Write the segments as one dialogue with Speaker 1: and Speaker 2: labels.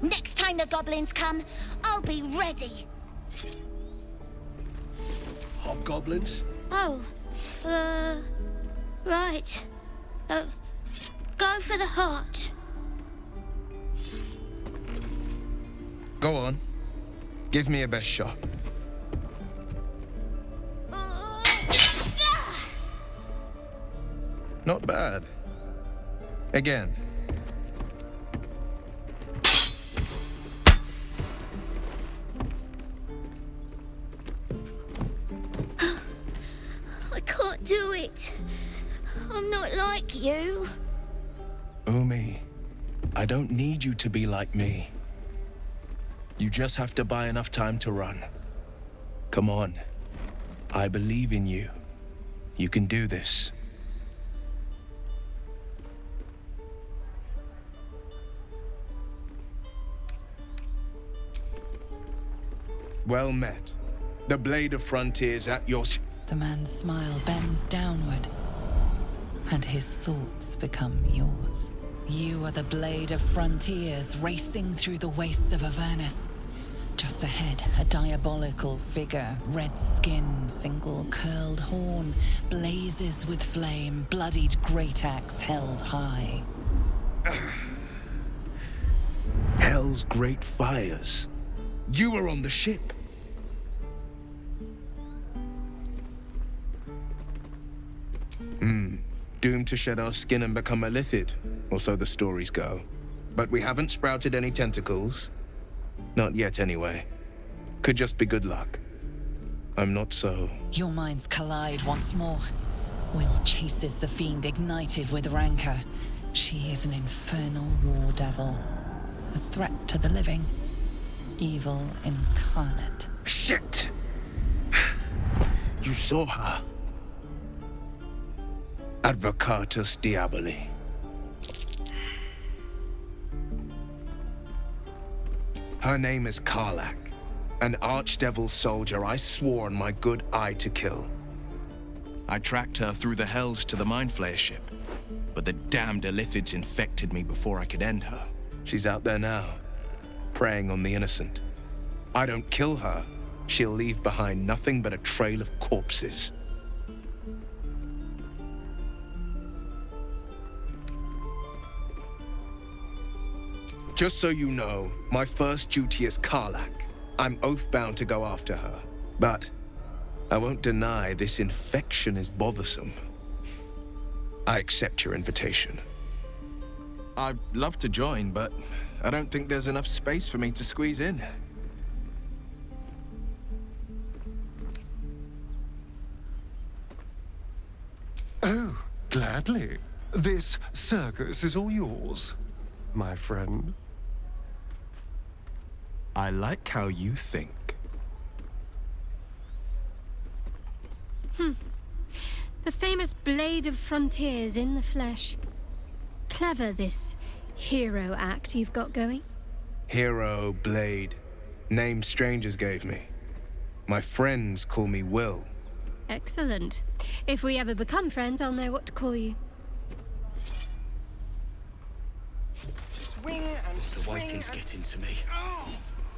Speaker 1: Next time the goblins come, I'll be ready.
Speaker 2: Hobgoblins?
Speaker 3: Oh, right. Go for the heart.
Speaker 4: Go on. Give me a best shot. Not bad. Again.
Speaker 3: I can't do it. I'm not like you.
Speaker 2: Umi, I don't need you to be like me. You just have to buy enough time to run. Come on. I believe in you. You can do this.
Speaker 4: Well met. The Blade of Frontiers at your...
Speaker 5: The man's smile bends downward, and his thoughts become yours. You are the Blade of Frontiers, racing through the wastes of Avernus. Just ahead, a diabolical figure, red skin, single curled horn, blazes with flame, bloodied great axe held high.
Speaker 2: Hell's great fires.
Speaker 4: You were on the ship. Doomed to shed our skin and become a lithid, or so the stories go. But we haven't sprouted any tentacles. Not yet, anyway. Could just be good luck. I'm not so...
Speaker 5: Your minds collide once more. Will chases the fiend ignited with rancor. She is an infernal war devil. A threat to the living. Evil incarnate.
Speaker 2: Shit! You saw her.
Speaker 4: Advocatus Diaboli. Her name is Karlach, an archdevil soldier I swore on my good eye to kill.
Speaker 2: I tracked her through the hells to the Mind Flayer ship, but the damned Illithids infected me before I could end her.
Speaker 4: She's out there now, preying on the innocent. I don't kill her, she'll leave behind nothing but a trail of corpses. Just so you know, my first duty is Karlach. I'm oath-bound to go after her. But I won't deny this infection is bothersome. I accept your invitation.
Speaker 2: I'd love to join, but I don't think there's enough space for me to squeeze in.
Speaker 6: Oh, gladly. This circus is all yours, my friend.
Speaker 2: I like how you think.
Speaker 7: The famous Blade of Frontiers in the flesh. Clever, this hero act you've got going.
Speaker 4: Hero, Blade. Name strangers gave me. My friends call me Will.
Speaker 7: Excellent. If we ever become friends, I'll know what to call you.
Speaker 8: Swing and
Speaker 9: The whiting's getting to me.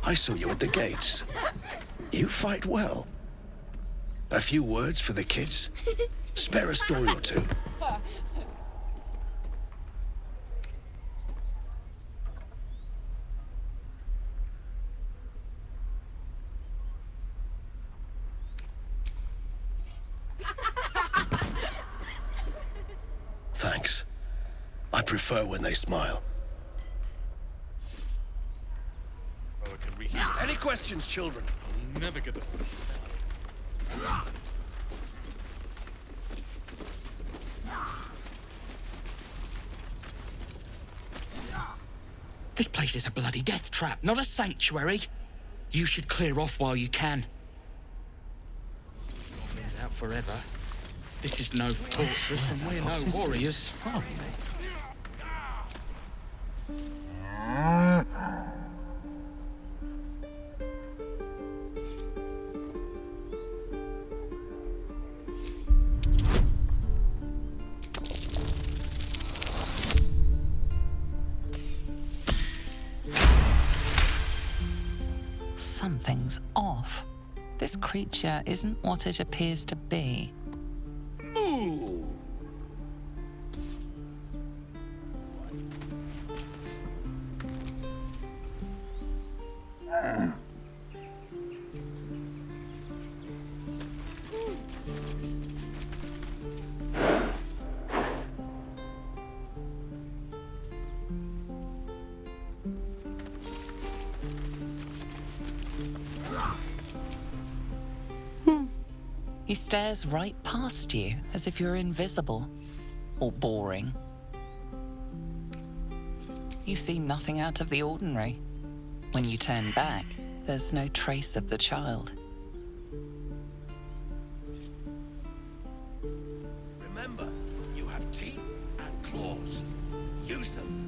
Speaker 8: I saw you at the gates. You fight well. A few words for the kids? Spare a story or two. Thanks. I prefer when they smile. Any questions, children?
Speaker 9: I'll never get this. This place is a bloody death trap, not a sanctuary. You should clear off while you can. Goblins out forever. This is no fortress, and we're no warriors.
Speaker 8: Follow me.
Speaker 5: Something's off. This creature isn't what it appears to be.
Speaker 8: Moo!
Speaker 5: He stares right past you, as if you're invisible. Or boring. You see nothing out of the ordinary. When you turn back, there's no trace of the child.
Speaker 8: Remember, you have teeth and claws. Use them.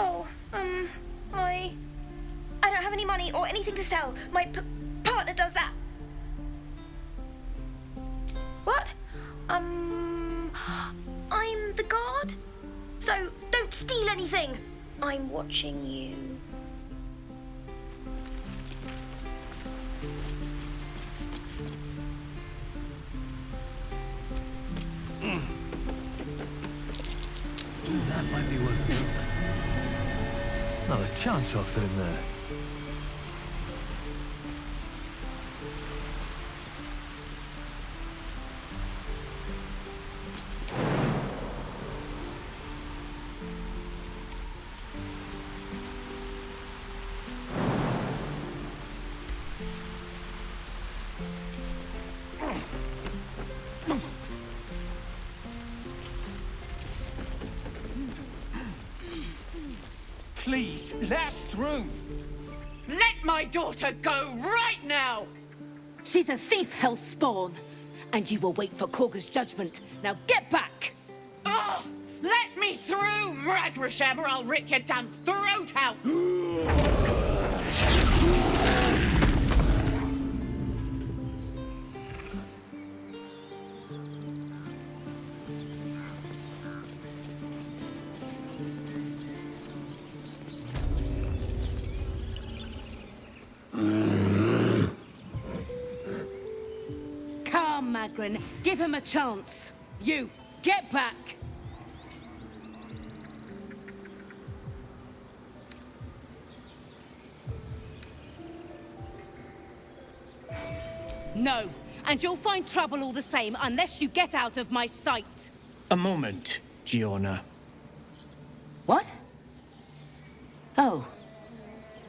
Speaker 3: Oh, I don't have any money or anything to sell. My partner does that. What? I'm the guard. So don't steal anything. I'm watching you.
Speaker 10: That might be worth a look. Not a chance I'll fit in there.
Speaker 11: Please, let us through.
Speaker 12: Let my daughter go right now!
Speaker 13: She's a thief, hellspawn. And you will wait for Korga's judgment. Now get back!
Speaker 12: Oh, let me through, Mragrasham, or I'll rip your damn throat out!
Speaker 13: Come, Magrin. Give him a chance. You, get back! No, and you'll find trouble all the same unless you get out of my sight.
Speaker 11: A moment, Giona.
Speaker 13: What? Oh,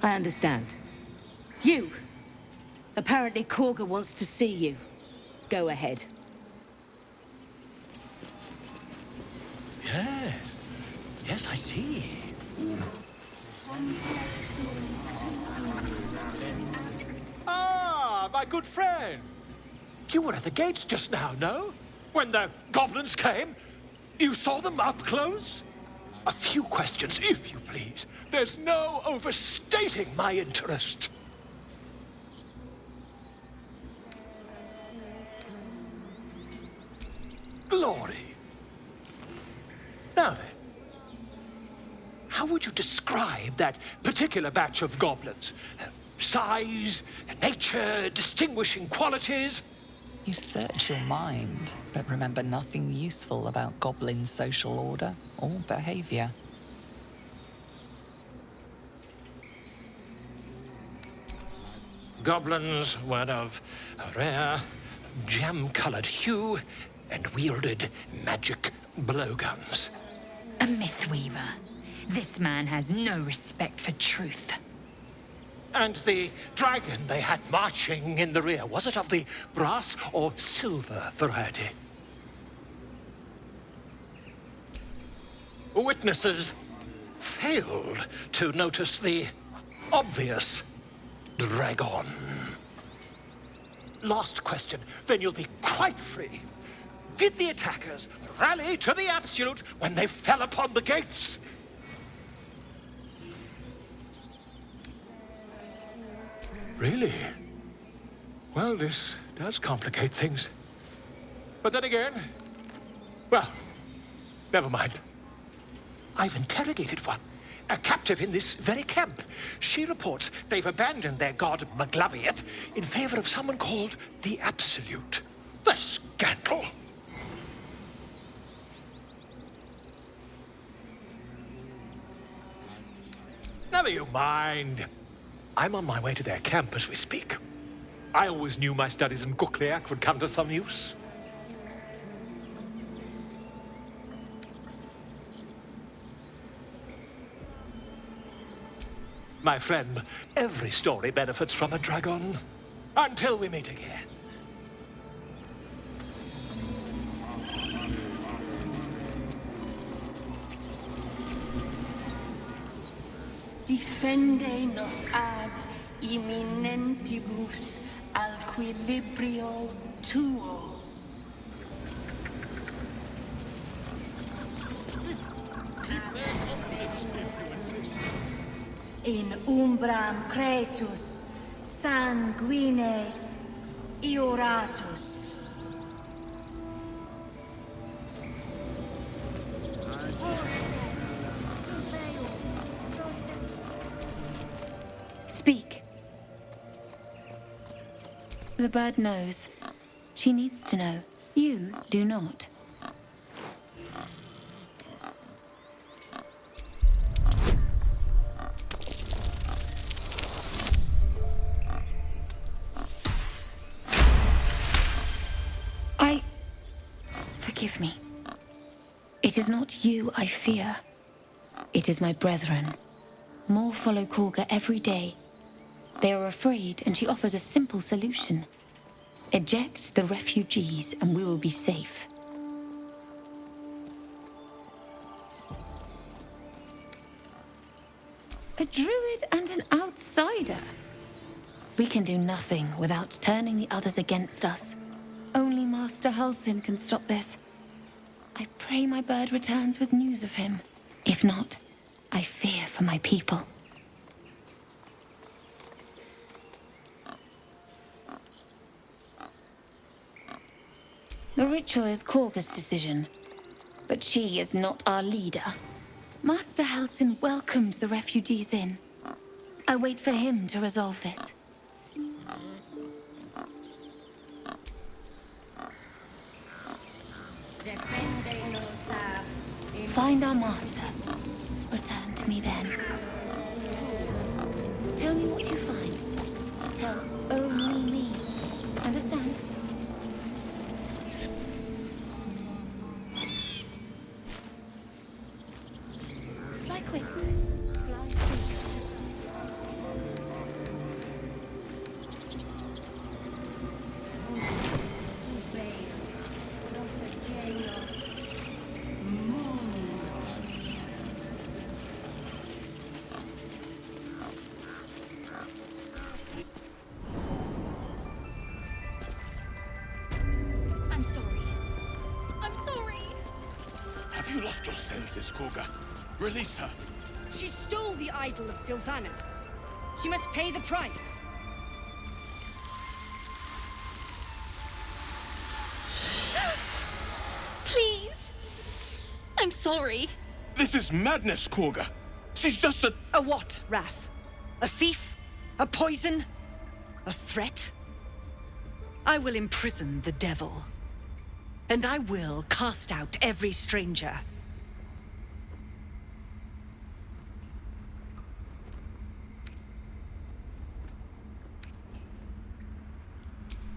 Speaker 13: I understand. You. Apparently Korga wants to see you. Go ahead.
Speaker 8: Yes. Yes, I see.
Speaker 6: Ah, my good friend. You were at the gates just now, no? When the goblins came? You saw them up close? A few questions, if you please. There's no overstating my interest. Glory. Now then, how would you describe that particular batch of goblins? Size, nature, distinguishing qualities?
Speaker 5: You search your mind, but remember nothing useful about goblin social order or behavior.
Speaker 6: Goblins were of a rare, jam-colored hue and wielded magic blowguns.
Speaker 14: A mythweaver. This man has no respect for truth.
Speaker 6: And the dragon they had marching in the rear, was it of the brass or silver variety? Witnesses failed to notice the obvious dragon. Last question, then you'll be quite free. Did the attackers rally to the absolute when they fell upon the gates? Really? Well, this does complicate things. But then again, well, never mind. I've interrogated one, a captive in this very camp. She reports they've abandoned their god Maglabiet in favor of someone called the Absolute. The scandal! Never you mind. I'm on my way to their camp as we speak. I always knew my studies in Gukliak would come to some use. My friend, every story benefits from a dragon. Until we meet again.
Speaker 15: Defende nos ad imminentibus alquilibrio tuo. In umbram cretus sanguine ioratus.
Speaker 16: Speak. The bird knows. She needs to know. You do not. Forgive me. It is not you I fear. It is my brethren. More follow Korga every day. They are afraid, and she offers a simple solution. Eject the refugees, and we will be safe. A druid and an outsider. We can do nothing without turning the others against us. Only Master Halsin can stop this. I pray my bird returns with news of him. If not, I fear for my people. The ritual is Korga's decision, but she is not our leader. Master Halsin welcomed the refugees in. I wait for him to resolve this. Find our master. Return to me then. Tell me what you find. Tell only me. Understand? Fly quick. Fly quick.
Speaker 9: Have you lost your senses, Korga? Release her.
Speaker 17: She stole the idol of Sylvanas. She must pay the price.
Speaker 18: Please. I'm sorry.
Speaker 9: This is madness, Korga. She's just a...
Speaker 17: A what, Wrath? A thief? A poison? A threat? I will imprison the devil. And I will cast out every stranger.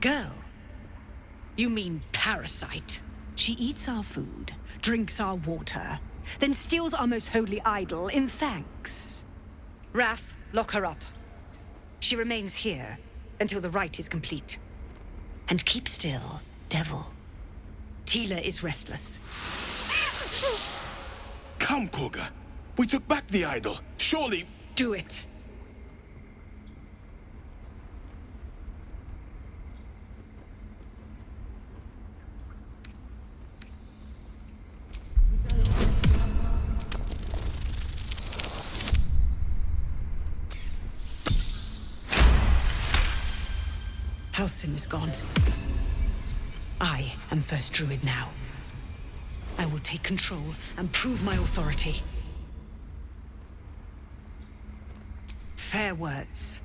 Speaker 17: Girl, you mean parasite. She eats our food, drinks our water, then steals our most holy idol in thanks. Wrath, lock her up. She remains here until the rite is complete. And keep still, devil. Tila is restless.
Speaker 9: Come, Korga. We took back the idol. Surely...
Speaker 17: Do it. Halsin is gone. I am first druid now. I will take control and prove my authority. Fair words.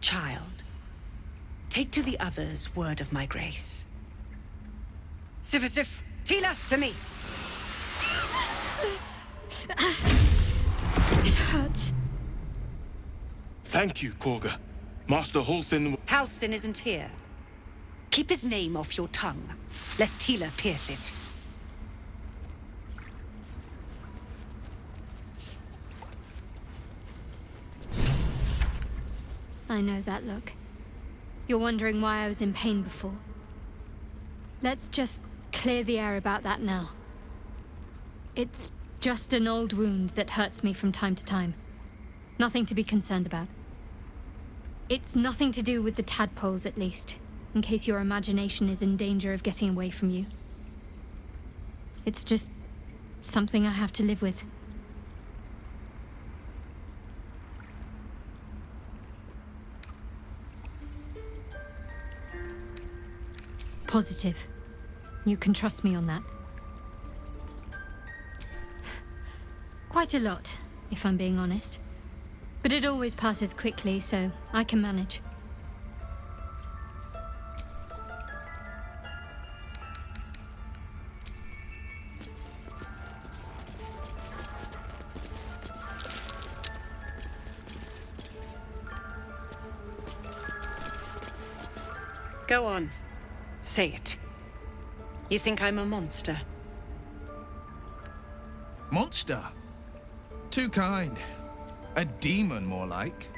Speaker 17: Child, take to the others word of my grace. Sif, Tila, to me!
Speaker 7: It hurts.
Speaker 9: Thank you, Korga. Master Halsin...
Speaker 17: Halsin isn't here. Keep his name off your tongue, lest Tila pierce it.
Speaker 7: I know that look. You're wondering why I was in pain before. Let's just clear the air about that now. It's just an old wound that hurts me from time to time. Nothing to be concerned about. It's nothing to do with the tadpoles, at least, in case your imagination is in danger of getting away from you. It's just something I have to live with. Positive. You can trust me on that. Quite a lot, if I'm being honest. But it always passes quickly, so I can manage.
Speaker 17: Go on. Say it. You think I'm a monster?
Speaker 4: Monster? Too kind. A demon, more like.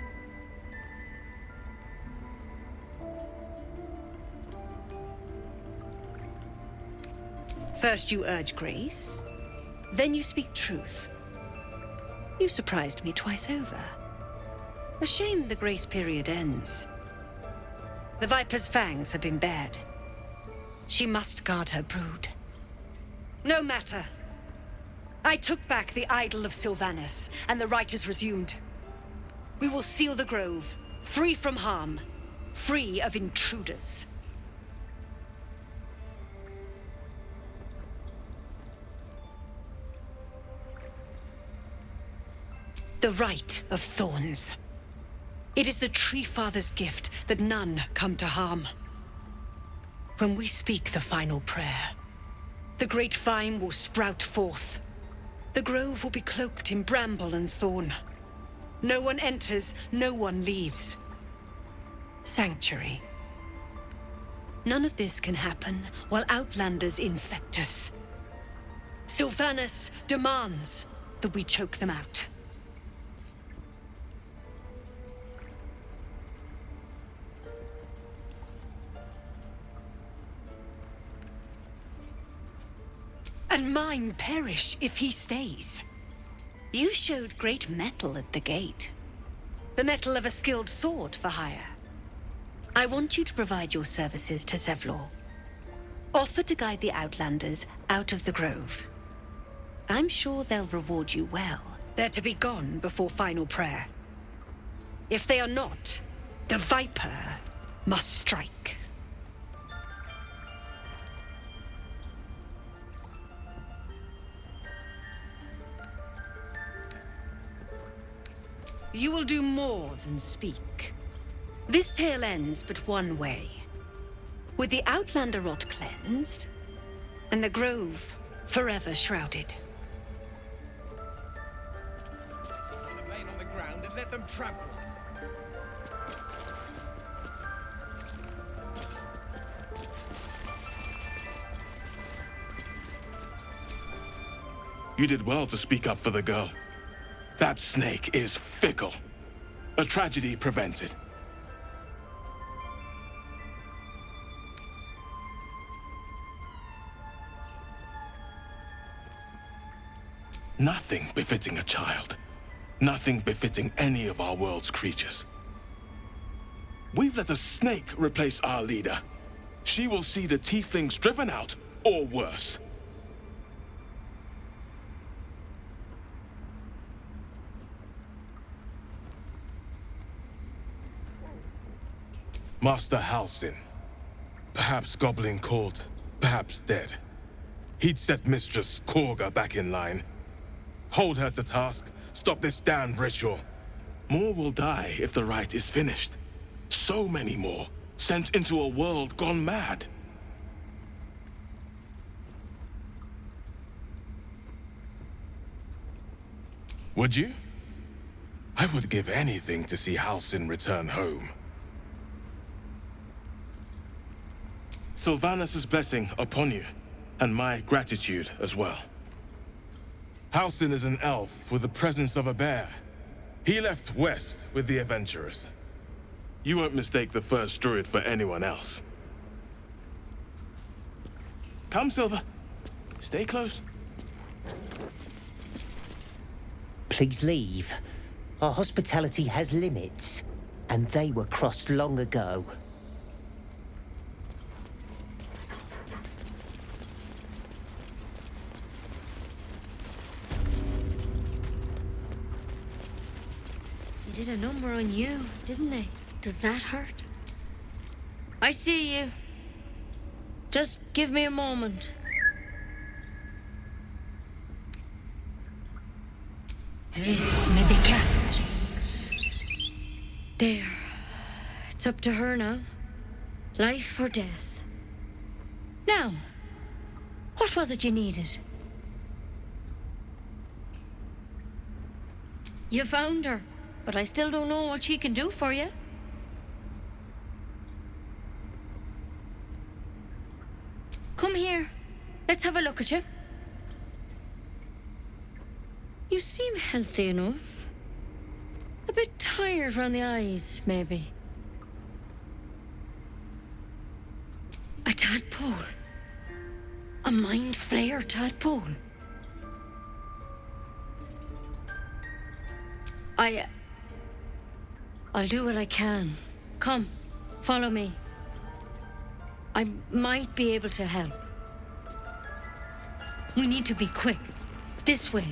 Speaker 17: First you urge grace, then you speak truth. You surprised me twice over. A shame the grace period ends. The Viper's fangs have been bared. She must guard her brood. No matter. I took back the idol of Sylvanas, and the rite is resumed. We will seal the grove, free from harm, free of intruders. The rite of thorns. It is the Tree Father's gift that none come to harm. When we speak the final prayer, the great vine will sprout forth. The grove will be cloaked in bramble and thorn. No one enters, no one leaves. Sanctuary. None of this can happen while Outlanders infect us. Sylvanas demands that we choke them out. And mine perish if he stays. You showed great mettle at the gate. The mettle of a skilled sword for hire. I want you to provide your services to Zevlor. Offer to guide the Outlanders out of the grove. I'm sure they'll reward you well. They're to be gone before final prayer. If they are not, the Viper must strike. You will do more than speak. This tale ends but one way. With the Outlander rot cleansed, and the grove forever shrouded.
Speaker 19: Remain on the ground and let them trample us.
Speaker 9: You did well to speak up for the girl. That snake is fickle. A tragedy prevented. Nothing befitting a child. Nothing befitting any of our world's creatures. We've let a snake replace our leader. She will see the tieflings driven out, or worse. Master Halsin. Perhaps goblin caught, perhaps dead. He'd set Mistress Korga back in line. Hold her to task, stop this damned ritual. More will die if the rite is finished. So many more, sent into a world gone mad. Would you? I would give anything to see Halsin return home. Sylvanus' blessing upon you, and my gratitude as well. Halsin is an elf with the presence of a bear. He left west with the adventurers. You won't mistake the first druid for anyone else. Come, Silver. Stay close.
Speaker 20: Please leave. Our hospitality has limits, and they were crossed long ago.
Speaker 21: They did a number on you, didn't they? Does that hurt? I see you. Just give me a moment. Res medicatrix. There. It's up to her now. Life or death. Now, what was it you needed? You found her, but I still don't know what she can do for you. Come here. Let's have a look at you. You seem healthy enough. A bit tired round the eyes, maybe. A tadpole. A mind flayer tadpole. I'll do what I can. Come, follow me. I might be able to help. We need to be quick. This way.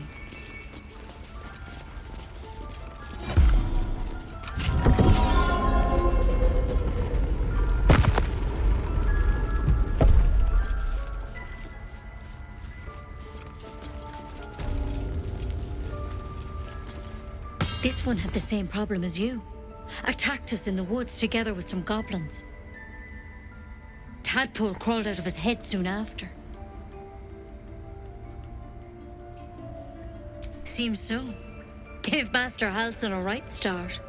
Speaker 21: This one had the same problem as you. Attacked us in the woods together with some goblins. Tadpole crawled out of his head soon after. Seems so. Gave Master Halsin a right start.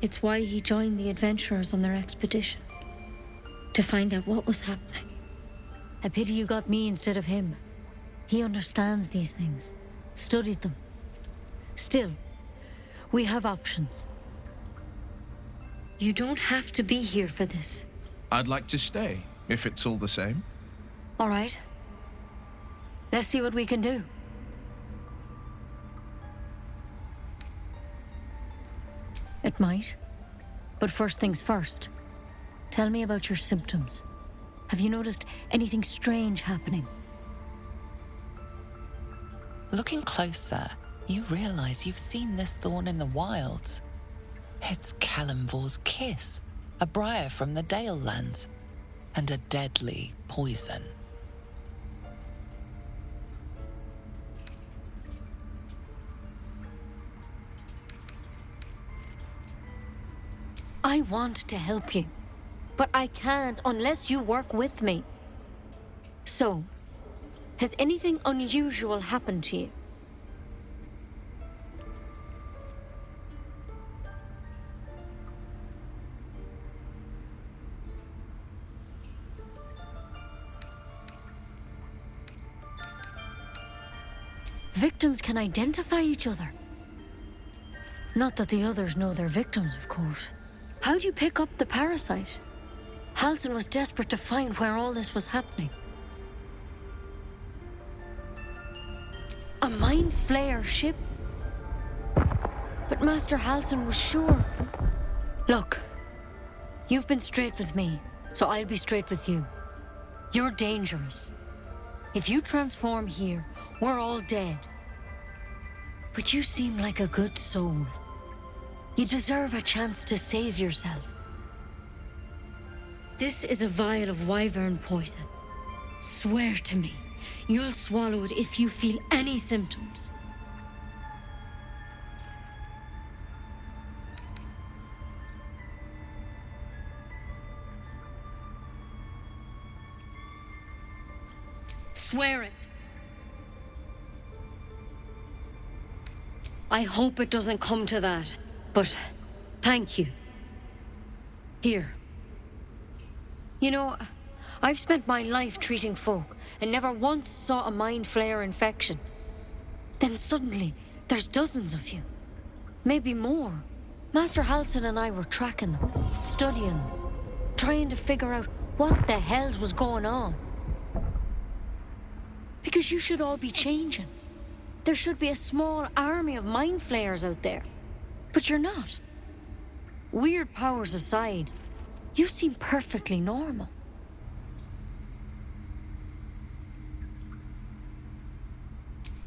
Speaker 21: It's why he joined the adventurers on their expedition. To find out what was happening. A pity you got me instead of him. He understands these things. Studied them. Still, we have options. You don't have to be here for this.
Speaker 4: I'd like to stay, if it's all the same.
Speaker 21: All right. Let's see what we can do. It might. But first things first. Tell me about your symptoms. Have you noticed anything strange happening?
Speaker 5: Looking closer, you realize you've seen this thorn in the wilds. It's Kalimvor's kiss, a briar from the Dale lands, and a deadly poison.
Speaker 21: I want to help you, but I can't unless you work with me. So, has anything unusual happened to you? Victims can identify each other. Not that the others know they're victims, of course. How'd you pick up the parasite? Halsin was desperate to find where all this was happening. A mind flayer ship? But Master Halsin was sure. Look, you've been straight with me. so I'll be straight with you. You're dangerous. If you transform here, we're all dead. But you seem like a good soul. You deserve a chance to save yourself. This is a vial of wyvern poison. Swear to me, you'll swallow it if you feel any symptoms. Swear it. I hope it doesn't come to that, but thank you. Here. You know, I've spent my life treating folk and never once saw a mind flayer infection. Then suddenly, there's dozens of you. Maybe more. Master Halsin and I were tracking them, studying them, trying to figure out what the hells was going on. Because you should all be changing. There should be a small army of mind flayers out there. But you're not. Weird powers aside, you seem perfectly normal.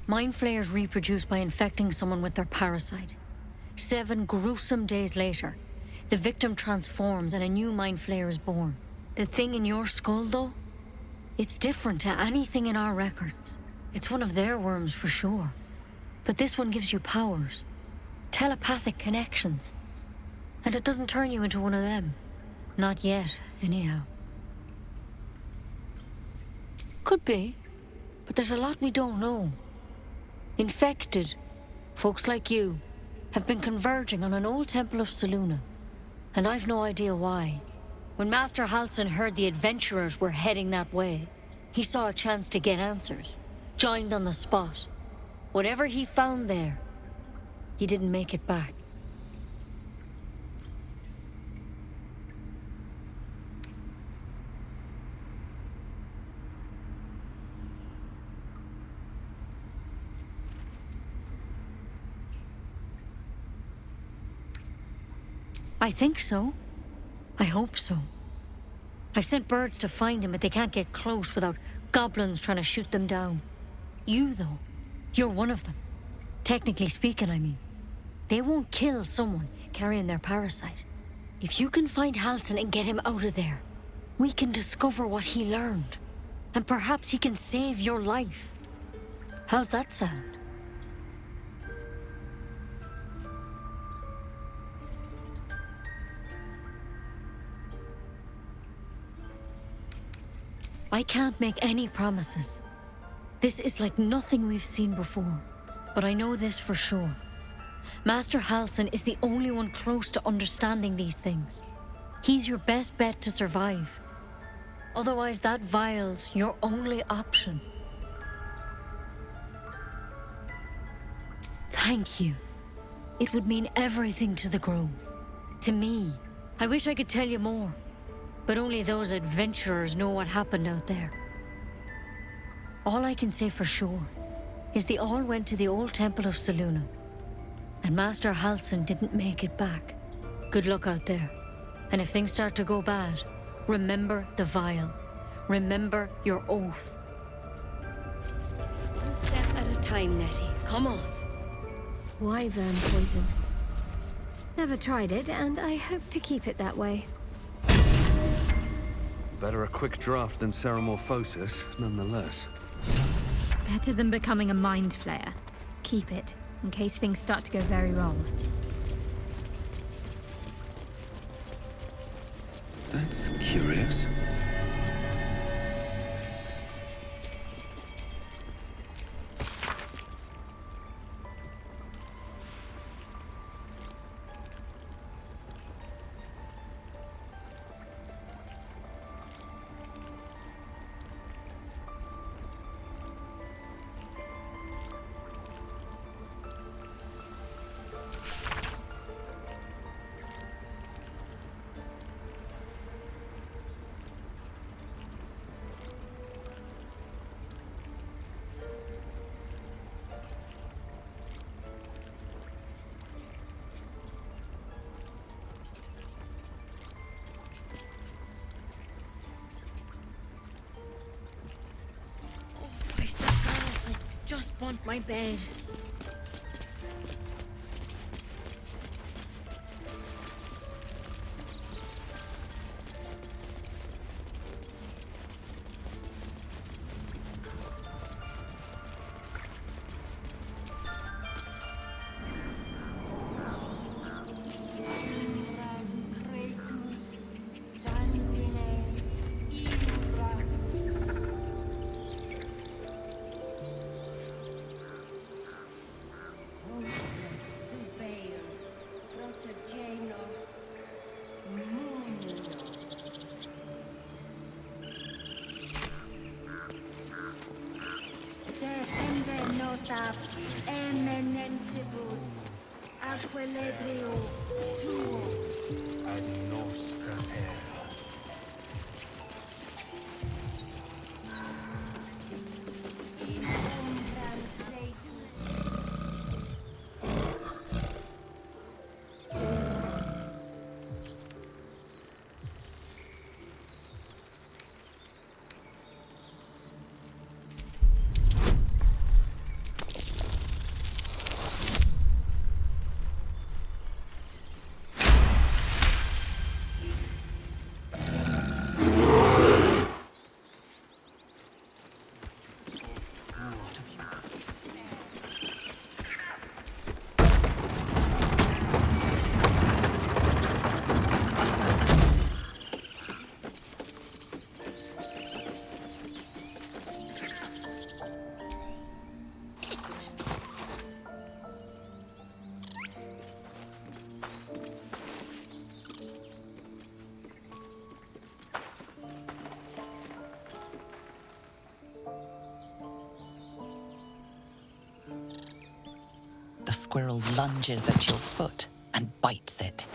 Speaker 21: Mind flayers reproduce by infecting someone with their parasite. 7 gruesome days later, the victim transforms and a new mind flayer is born. The thing in your skull, though? It's different to anything in our records. It's one of their worms for sure. But this one gives you powers. Telepathic connections. And it doesn't turn you into one of them. Not yet, anyhow. Could be. But there's a lot we don't know. Infected, folks like you, have been converging on an old temple of Selûne. And I've no idea why. When Master Halsin heard the adventurers were heading that way, he saw a chance to get answers. Joined on the spot. Whatever he found there, he didn't make it back. I think so. I hope so. I've sent birds to find him, but they can't get close without goblins trying to shoot them down. You, though, you're one of them. Technically speaking, I mean. They won't kill someone carrying their parasite. If you can find Halsin and get him out of there, we can discover what he learned. And perhaps he can save your life. How's that sound? I can't make any promises. This is like nothing we've seen before. But I know this for sure. Master Halsin is the only one close to understanding these things. He's your best bet to survive. Otherwise, that vial's your only option. Thank you. It would mean everything to the Grove. To me. I wish I could tell you more. But only those adventurers know what happened out there. All I can say for sure is they all went to the old temple of Selûne. And Master Halsin didn't make it back. Good luck out there. And if things start to go bad, remember the vial. Remember your oath. One step at a time, Nettie. Come on.
Speaker 7: Wyvern poison. Never tried it, and I hope to keep it that way.
Speaker 10: Better a quick draft than Ceramorphosis, nonetheless.
Speaker 7: Better than becoming a mind flayer. Keep it, in case things start to go very wrong.
Speaker 8: That's curious.
Speaker 21: just want my bed.
Speaker 15: Defende nos ab eminentibus equilibrio tuo.
Speaker 8: Ad nos prepara.
Speaker 15: In umbram credo.
Speaker 5: The squirrel lunges at your foot and bites it.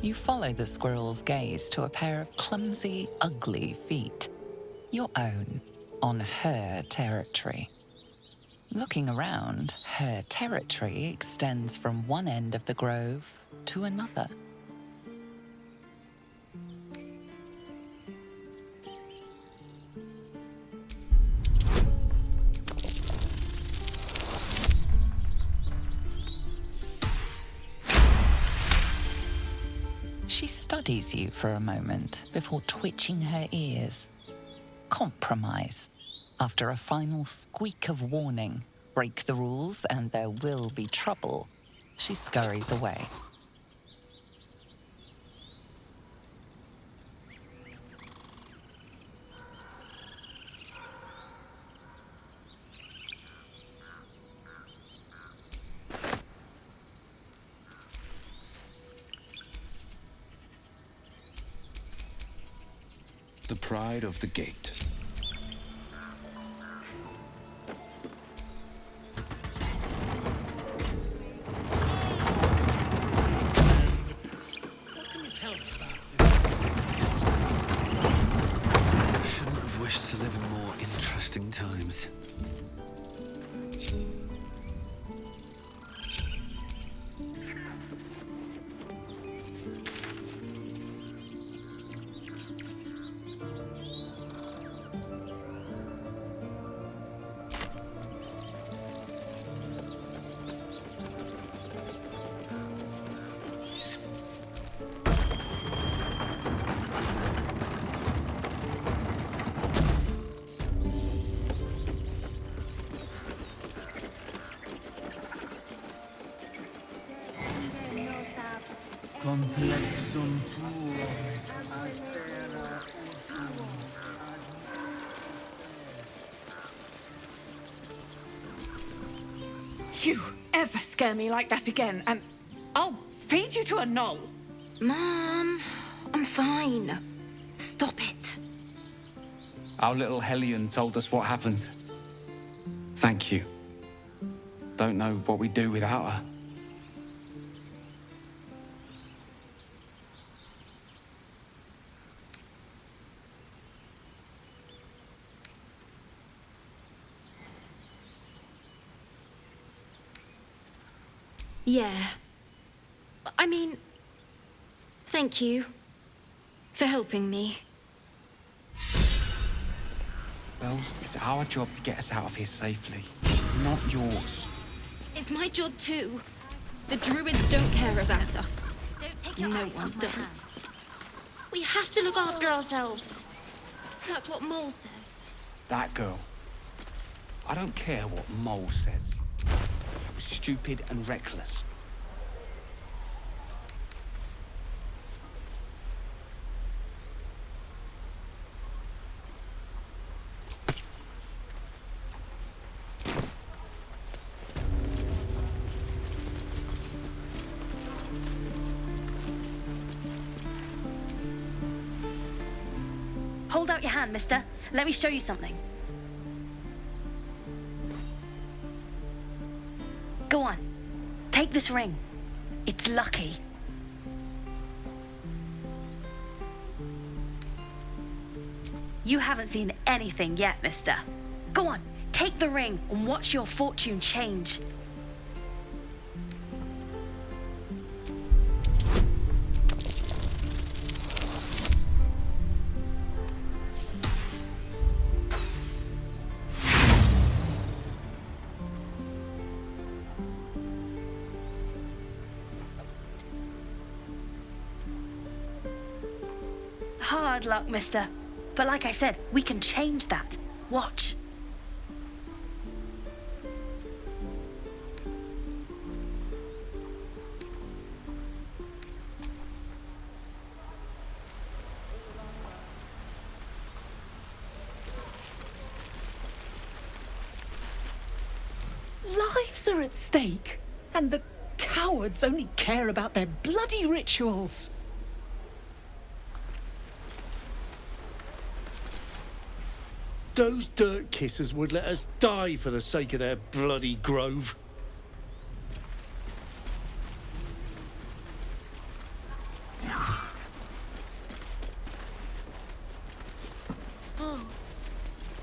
Speaker 5: You follow the squirrel's gaze to a pair of clumsy, ugly feet. Your own, on her territory. Looking around, her territory extends from one end of the grove to another. She studies you for a moment before twitching her ears. Compromise. After a final squeak of warning, break the rules and there will be trouble, she scurries away.
Speaker 8: The pride of the gate.
Speaker 10: What can you tell me about this? Shouldn't have wished to live in more interesting times.
Speaker 11: Complexum tuo.
Speaker 12: You ever scare me like that again, and I'll feed you to a knoll.
Speaker 3: Mom, I'm fine. Stop it.
Speaker 1: Our little Hellion told us what happened. Thank you. Don't know what we'd do without her.
Speaker 21: Yeah. I mean, thank you for helping me.
Speaker 1: Bells, it's our job to get us out of here safely, not yours.
Speaker 21: It's my job too. The druids don't care about us.
Speaker 3: Don't take your
Speaker 21: No
Speaker 3: eyes
Speaker 21: one
Speaker 3: off my
Speaker 21: does.
Speaker 3: hands. We have to look after ourselves. That's what Mole says.
Speaker 1: That girl. I don't care what Mole says. That was stupid and reckless.
Speaker 2: Hold out your hand, mister. Let me show you something. Go on. Take this ring. It's lucky. You haven't seen anything yet, mister. Go on, take the ring and watch your fortune change. Hard luck, mister. But like I said, we can change that. Watch.
Speaker 17: Lives are at stake, and the cowards only care about their bloody rituals.
Speaker 11: Those dirt kissers would let us die for the sake of their bloody grove.
Speaker 3: Oh.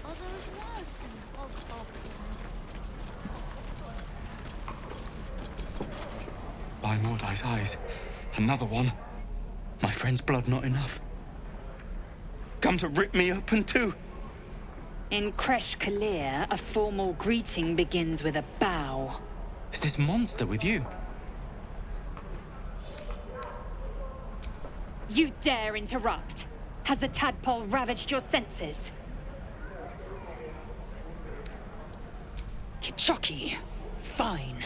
Speaker 3: Are those worse than hobgoblins?
Speaker 1: By Mordai's eyes, another one. My friend's blood not enough. Come to rip me open too.
Speaker 14: In Kresh Kalir, a formal greeting begins with a bow.
Speaker 1: Is this monster with you?
Speaker 14: You dare interrupt? Has the tadpole ravaged your senses? Kichoki. Fine.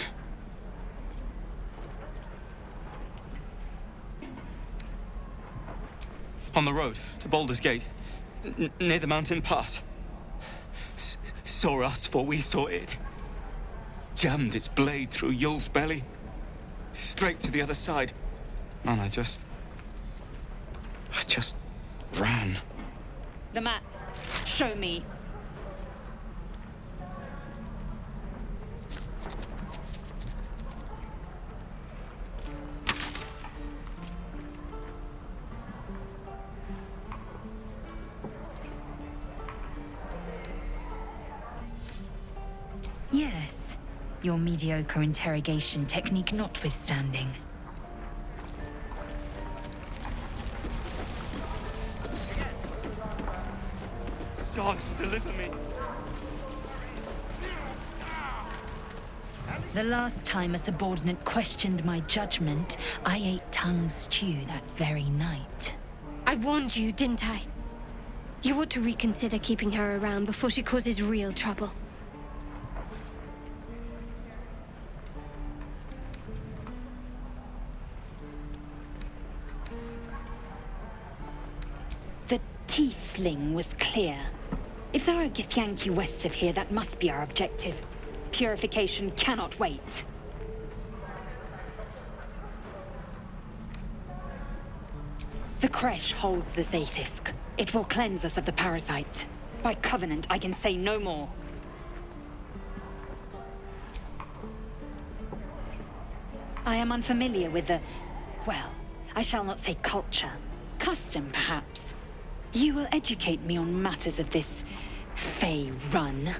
Speaker 1: On the road to Baldur's Gate, near the mountain pass. Saw us before we saw it. Jammed its blade through Yul's belly. Straight to the other side. And I just ran.
Speaker 14: The map. Show me. Yes, your mediocre interrogation technique notwithstanding.
Speaker 1: Gods, deliver me.
Speaker 14: The last time a subordinate questioned my judgment, I ate tongue stew that very night.
Speaker 7: I warned you, didn't I? You ought to reconsider keeping her around before she causes real trouble.
Speaker 14: The Tiefling was clear. If there are Githyanki west of here, that must be our objective. Purification cannot wait. The Kresh holds the Zaithisk. It will cleanse us of the parasite. By covenant, I can say no more. I am unfamiliar with the... well, I shall not say culture. Custom, perhaps. You will educate me on matters of this Fey run. . '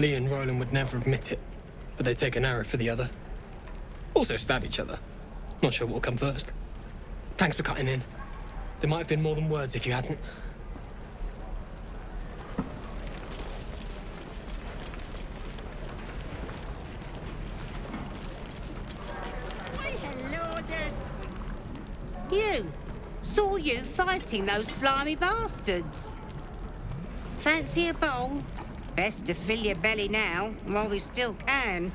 Speaker 13: Lee and Roland would never admit it, but they take an arrow for the other. Also stab each other. Not sure what'll come first. Thanks for cutting in. There might have been more than words if you hadn't.
Speaker 12: Why, hello, You! Saw you fighting those slimy bastards. Fancy a bowl? Best to fill your belly now, while we still can.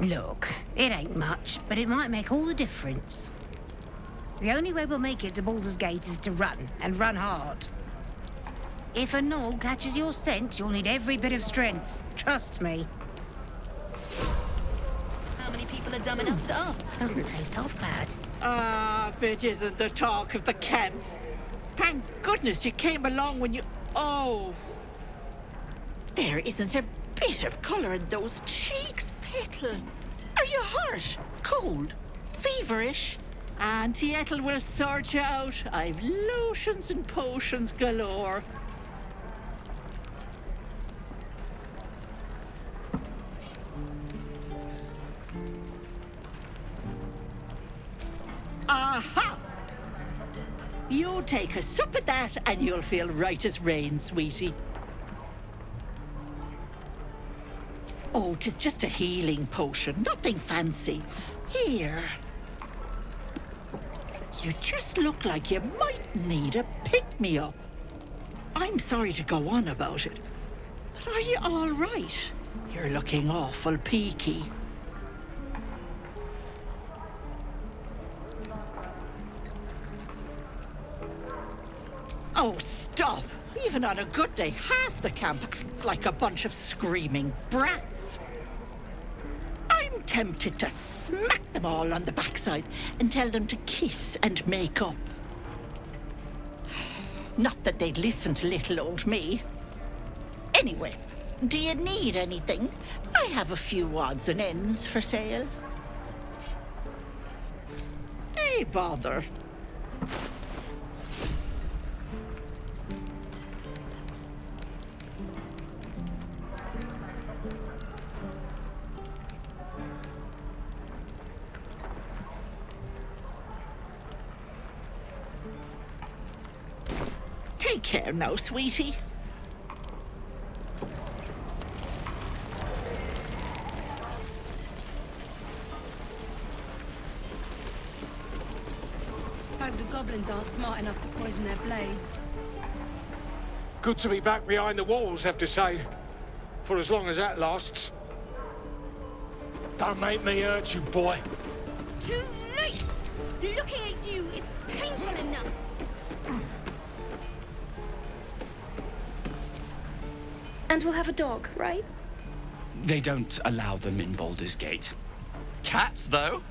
Speaker 12: Look, it ain't much, but it might make all the difference. The only way we'll make it to Baldur's Gate is to run, and run hard. If a gnoll catches your scent, you'll need every bit of strength. Trust me.
Speaker 22: How many people are dumb enough to ask?
Speaker 12: Doesn't taste half bad.
Speaker 23: If it isn't the talk of the camp. Thank goodness you came along when you... Oh. There isn't a bit of colour in those cheeks, Petal. Are you hurt? Cold? Feverish? Auntie Ethel will sort you out. I've lotions and potions galore. Aha! You take a sup of that and you'll feel right as rain, sweetie. Oh, 'tis just a healing potion, nothing fancy. Here. You just look like you might need a pick-me-up. I'm sorry to go on about it, but are you all right? You're looking awful peaky. Oh, stop! Even on a good day, half the camp acts like a bunch of screaming brats. I'm tempted to smack them all on the backside and tell them to kiss and make up. Not that they'd listen to little old me. Anyway, do you need anything? I have a few odds and ends for sale. Hey, bother. Take care now, sweetie.
Speaker 24: Hope the goblins aren't smart enough to poison their blades.
Speaker 6: Good to be back behind the walls, have to say. For as long as that lasts. Don't make me hurt you, boy.
Speaker 15: Too late! Looking at you is painful enough.
Speaker 2: And we'll have a dog, right?
Speaker 1: They don't allow them in Baldur's Gate. Cats, though?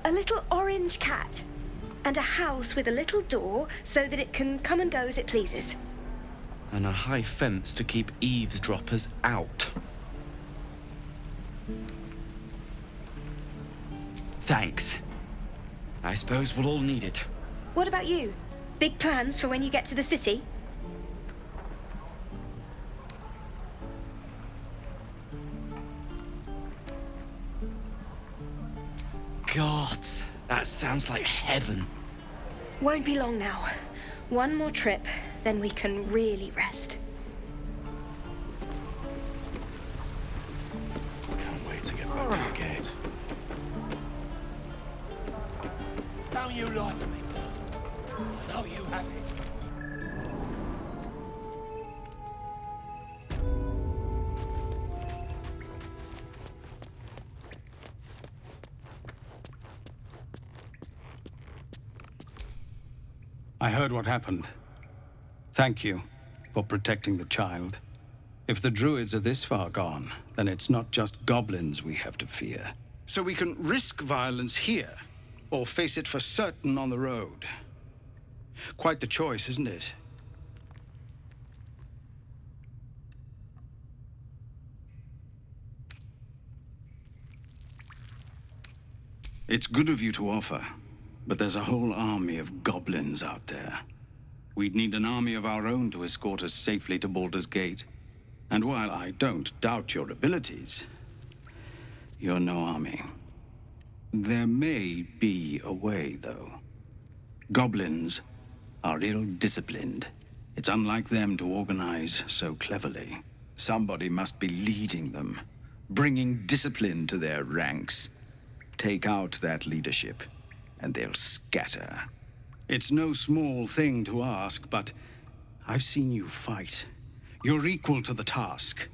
Speaker 2: A little orange cat. And a house with a little door so that it can come and go as it pleases.
Speaker 1: And a high fence to keep eavesdroppers out. Thanks. I suppose we'll all need it.
Speaker 2: What about you? Big plans for when you get to the city?
Speaker 1: God, that sounds like heaven.
Speaker 2: Won't be long now. One more trip, then we can really rest.
Speaker 8: Can't wait to get back to the gate.
Speaker 6: Don't you lie to me. I know you have it.
Speaker 25: I heard what happened. Thank you for protecting the child. If the druids are this far gone, then it's not just goblins we have to fear. So we can risk violence here, or face it for certain on the road. Quite the choice, isn't it? It's good of you to offer, but there's a whole army of goblins out there. We'd need an army of our own to escort us safely to Baldur's Gate. And while I don't doubt your abilities, you're no army. There may be a way, though. Goblins are ill-disciplined. It's unlike them to organize so cleverly. Somebody must be leading them, bringing discipline to their ranks. Take out that leadership, and they'll scatter. It's no small thing to ask, but I've seen you fight. You're equal to the task.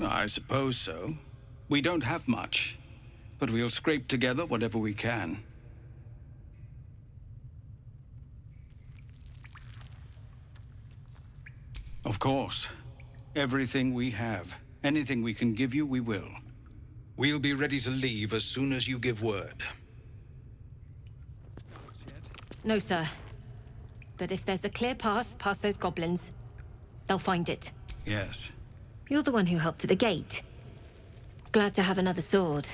Speaker 25: I suppose so. We don't have much, but we'll scrape together whatever we can. Of course. Everything we have. Anything we can give you, we will. We'll be ready to leave as soon as you give word.
Speaker 9: No, sir. But if there's a clear path past those goblins, they'll find it.
Speaker 25: Yes.
Speaker 9: You're the one who helped at the gate. Glad to have another sword.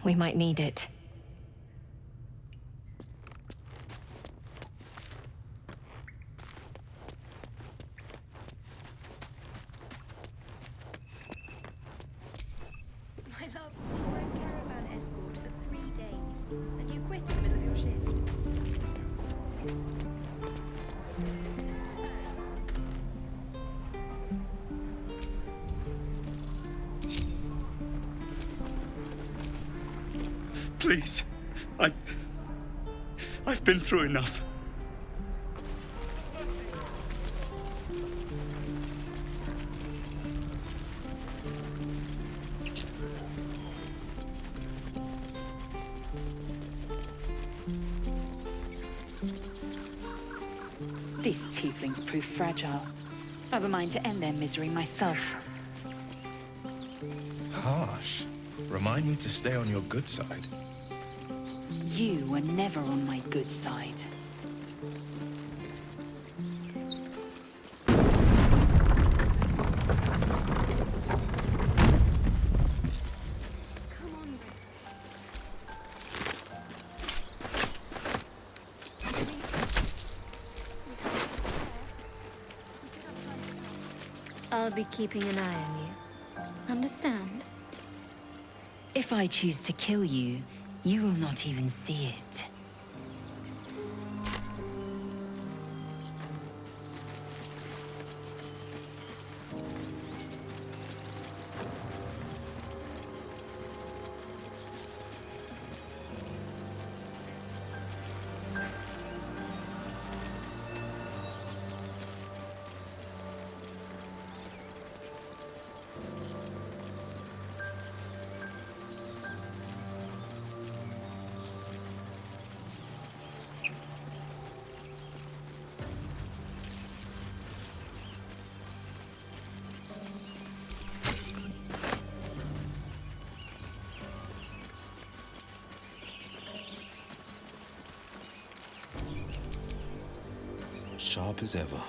Speaker 9: We might need it.
Speaker 24: My love, you were a caravan escort for 3 days, and you quit in the middle of your shift.
Speaker 1: Please. I've been through enough.
Speaker 14: These tieflings prove fragile. I've a mind to end their misery myself.
Speaker 4: Harsh. Remind me to stay on your good side.
Speaker 14: You were never on my good side.
Speaker 21: I'll be keeping an eye on you. Understand?
Speaker 14: If I choose to kill you, you will not even see it.
Speaker 8: Sharp as ever.